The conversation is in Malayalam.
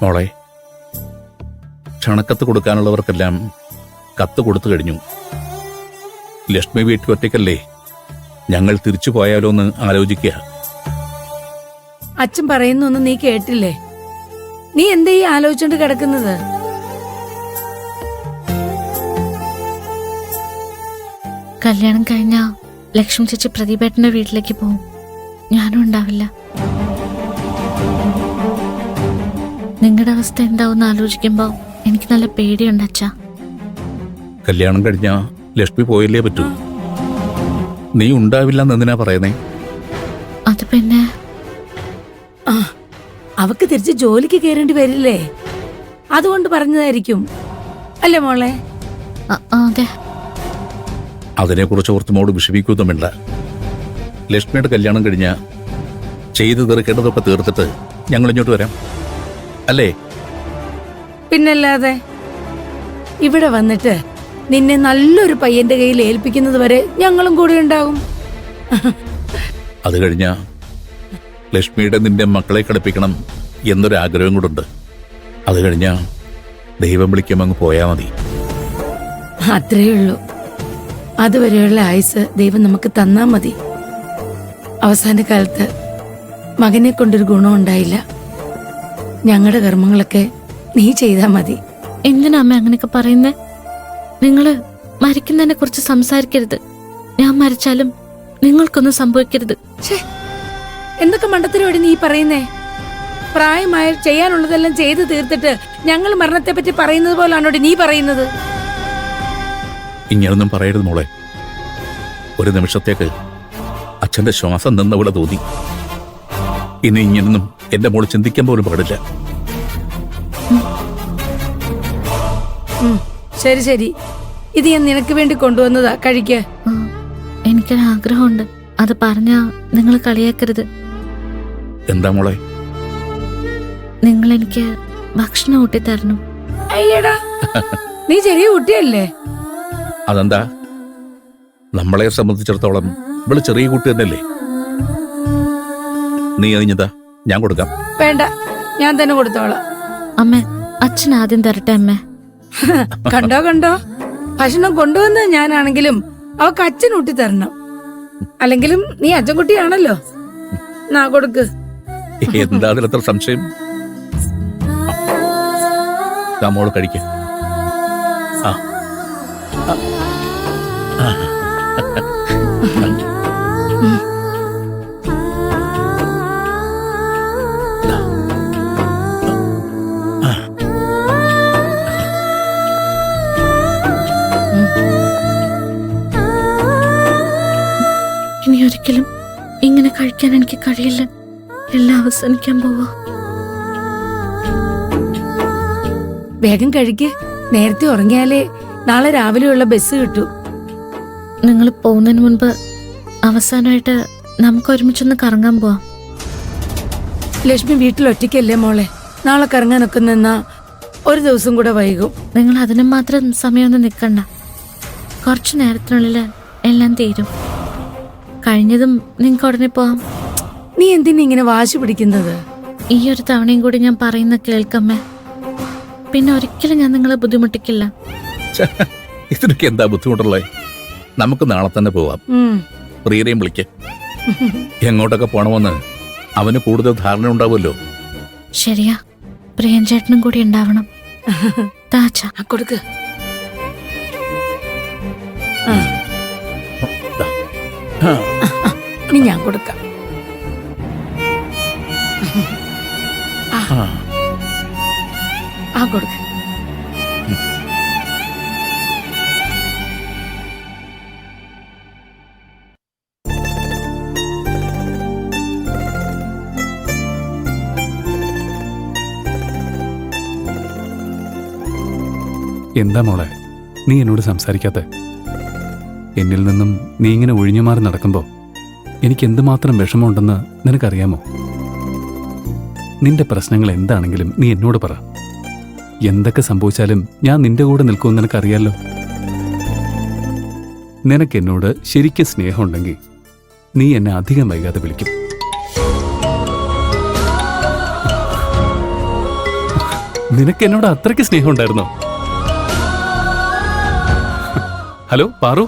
മോളെ, ക്ഷണക്കത്ത് കൊടുക്കാനുള്ളവർക്കെല്ലാം കത്ത് കൊടുത്തു കഴിഞ്ഞു. ലക്ഷ്മി വീട്ടിൽ ഒറ്റയ്ക്കല്ലേ, ഞങ്ങൾ തിരിച്ചു പോയാലോ എന്ന് ആലോചിക്കുക. അച്ഛൻ പറയുന്നൊന്നും നീ കേട്ടില്ലേ? നീ എന്താ ഈ ആലോചിച്ചോണ്ട് കിടക്കുന്നത്? കല്യാണം കഴിഞ്ഞാ ലക്ഷ്മി ചേച്ചി പ്രദീപേട്ടന്റെ വീട്ടിലേക്ക് പോവും. ഞാനും ഉണ്ടാവില്ല. നിങ്ങളുടെ അവസ്ഥ എന്താവും ആലോചിക്കുമ്പോ എനിക്ക് നല്ല പേടിയുണ്ട് അച്ഛാ. കല്യാണം കഴിഞ്ഞാ ലക്ഷ്മി പോയല്ലേ പറ്റൂ. നീ ഉണ്ടാവില്ലെന്ന് എന്തിനാ പറയുന്നേ? അത് പിന്നെ അവക്ക് തിരിച്ച് ജോലിക്ക് കയറേണ്ടി വരില്ലേ, അതുകൊണ്ട് പറഞ്ഞതായിരിക്കും അല്ലേ മോളെ? അതെ. അതിനെക്കുറിച്ച് ഓർത്തുമോട് വിഷമിക്കൊന്നുമില്ല. ലക്ഷ്മിയുടെ കല്യാണം കഴിഞ്ഞാ ചെയ്തു തീർക്കേണ്ടതൊക്കെ തീർത്തിട്ട് ഞങ്ങൾ ഇങ്ങോട്ട് വരാം, അല്ലേ? പിന്നല്ലാതെ. ഇവിടെ വന്നിട്ട് നിന്നെ നല്ലൊരു പയ്യന്റെ കയ്യിൽ ഏൽപ്പിക്കുന്നത് വരെ ഞങ്ങളും കൂടെ ഉണ്ടാവും. അത് കഴിഞ്ഞാ ലക്ഷ്മിയുടെ നിന്റെ മക്കളെ കളിപ്പിക്കണം എന്നൊരാഗ്രഹം കൂടുണ്ട്. അത് കഴിഞ്ഞാ ദൈവം വിളിക്കുമ്പോൾ അങ്ങ് പോയാ മതി. അത്രേ ഉള്ളൂ. അതുവരെയുള്ള ആയുസ് ദൈവം നമുക്ക് തന്നാ മതി. അവസാന കാലത്ത് മകനെ കൊണ്ടൊരു ഗുണം ഉണ്ടായില്ല. ഞങ്ങളുടെ കർമ്മങ്ങളൊക്കെ നീ ചെയ്താ മതി. എന്തിനാ അമ്മ അങ്ങനെയൊക്കെ പറയുന്നേ? നിങ്ങള് മരിക്കുന്നതിനെ കുറിച്ച് സംസാരിക്കരുത്. ഞാൻ മരിച്ചാലും നിങ്ങൾക്കൊന്നും സംഭവിക്കരുത്. എന്തൊക്കെ മണ്ടത്തരോടി നീ പറയുന്നേ? പ്രായമായ ചെയ്യാനുള്ളതെല്ലാം ചെയ്തു തീർത്തിട്ട് ഞങ്ങൾ മരണത്തെ പറ്റി പറയുന്നത് പോലാണോടി നീ പറയുന്നത്? ഇങ്ങനൊന്നും പറയരുത് മോളെ. ഒരു നിമിഷത്തേക്ക് അച്ഛന്റെ ശ്വാസം നിന്നവിടെ തോന്നി. ഇനി ഇങ്ങനൊന്നും എന്റെ മോള് ചിന്തിക്കാൻ പോലും പാടില്ല. ശരി ശരി, ഇത് ഞാൻ നിനക്ക് വേണ്ടി കൊണ്ടുവന്നതാ, കഴിക്ക. എനിക്കൊരാഗ്രഹമുണ്ട്, അത് പറഞ്ഞാ നിങ്ങൾ കളിയാക്കരുത്. എന്താ മോളെ? നിങ്ങൾ എനിക്ക് ഭക്ഷണം ഊട്ടിത്തരണം. അയ്യടാ, നീ ചെറിയ കുട്ടിയല്ലേ? അതെന്താ, നമ്മളെ സംബന്ധിച്ചിടത്തോളം ഇവള് ചെറിയ കുട്ടി തന്നെയല്ലേ. നീ അതിഞ്ഞതാ, ഞാൻ കൊടുക്കാം. വേണ്ട, ഞാൻ തന്നെ കൊടുത്തോളാം. അമ്മ, അച്ഛൻ ആദ്യം തരട്ടെ അമ്മ. കണ്ടോ കണ്ടോ, ഭക്ഷണം കൊണ്ടുവന്നത് ഞാനാണെങ്കിലും അവക്ക് അച്ഛൻ ഊട്ടി തരണം. അല്ലെങ്കിലും നീ അച്ഛൻകുട്ടിയാണല്ലോ. നാ കൊടുക്ക്. എന്താ അതിലത്ര സംശയം? മോള് കഴിക്ക. ഇനി ഒരിക്കലും ഇങ്ങനെ കഴിക്കാൻ എനിക്ക് കഴിയില്ല. എല്ലാം അവസാനിക്കാൻ പോവാ. വേഗം കഴിക്ക്. നേരത്തെ ഉറങ്ങിയാലേ നാളെ രാവിലെയുള്ള ബസ് കിട്ടൂ. നിങ്ങൾ പോകുന്നതിന് മുൻപ് അവസാനമായിട്ട് നമുക്ക് ഒരുമിച്ചൊന്ന് കറങ്ങാൻ പോവാം. ലക്ഷ്മി വീട്ടിൽ ഒറ്റയ്ക്കല്ലേ മോളെ? നാളെ കറങ്ങാനൊക്കെ നിന്നാ ഒരു ദിവസം കൂടെ വൈകും. നിങ്ങൾ അതിന് മാത്രം സമയമൊന്നും നിൽക്കണ്ട. കുറച്ചു നേരത്തിനുള്ളിൽ എല്ലാം തീരും. കഴിഞ്ഞതും നിങ്ങൾക്ക് ഉടനെ പോവാം. നീ എന്തിനാ ഇങ്ങനെ വാശി പിടിക്കുന്നത്? ഈ ഒരു തവണയും കൂടി ഞാൻ പറയുന്ന കേൾക്കമ്മേ. പിന്നെ ഒരിക്കലും ഞാൻ നിങ്ങളെ ബുദ്ധിമുട്ടിക്കില്ല. ഇതിനൊക്കെ എന്താ ബുദ്ധിമുട്ടുള്ളേ? നമുക്ക് നാളെ തന്നെ പോവാം. പ്രിയരെയും വിളിക്ക. എങ്ങോട്ടൊക്കെ പോണമെന്ന് അവന് കൂടുതൽ ധാരണ ഉണ്ടാവുമല്ലോ. ശരിയാ, പ്രിയൻ ചേട്ടനും കൂടി ഉണ്ടാവണം. താച്ച കൊടുക്ക്. ഇനി ഞാൻ കൊടുക്കാം. കൊടുക്ക. എന്താ മോളെ നീ എന്നോട് സംസാരിക്കാത്ത? എന്നിൽ നിന്നും നീ ഇങ്ങനെ ഒഴിഞ്ഞു മാറി നടക്കുമ്പോൾ എനിക്ക് എന്തുമാത്രം വിഷമമുണ്ടെന്ന് നിനക്കറിയാമോ? നിന്റെ പ്രശ്നങ്ങൾ എന്താണെങ്കിലും നീ എന്നോട് പറ. എന്തൊക്കെ സംഭവിച്ചാലും ഞാൻ നിന്റെ കൂടെ നിൽക്കുമെന്ന് നിനക്കറിയാലോ. നിനക്കെന്നോട് ശരിക്കും സ്നേഹമുണ്ടെങ്കിൽ നീ എന്നെ അധികം വൈകാതെ വിളിക്കും. നിനക്ക് എന്നോട് അത്രയ്ക്ക് സ്നേഹം ഉണ്ടായിരുന്നോ? ഹലോ പാറു.